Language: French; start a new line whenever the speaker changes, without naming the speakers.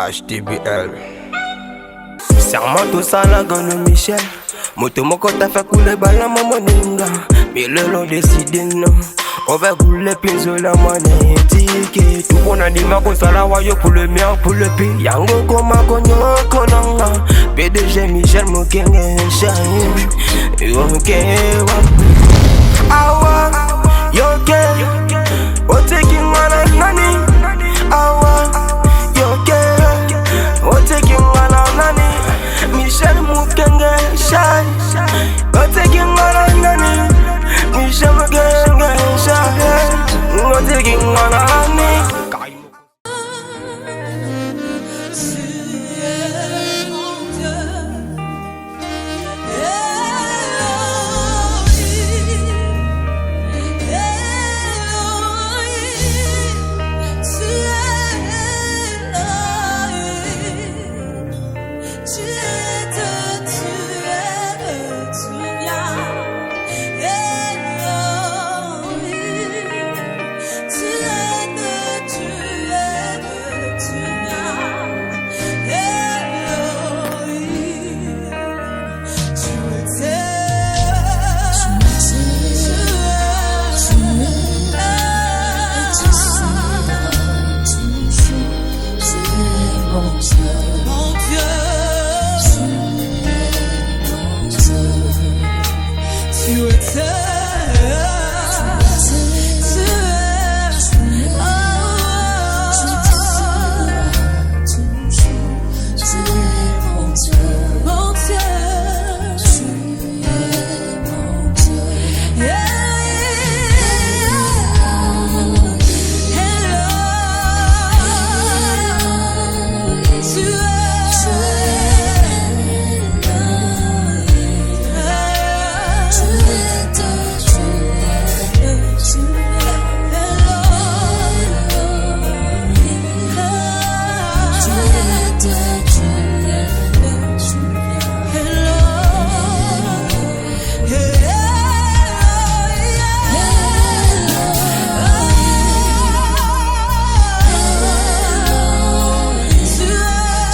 HTBL. Serment tout ça la gagne Michel. Moto moko t'a fait couler bala moninga. Mais le long décidé non. On va couler pinzo la monnaie ticket. Tout bon anima ko sala wayo pour le mien pour le pays. Yango koma konyo konanga. PDG Michel Mokenge shine. Okay. Awa yoke. O taking mana nani. Awa yoke. O taking mana nani. Michel Mokenge shine. O taking mana nani. Michel Mokenge shine. O taking mana nani.
Tu es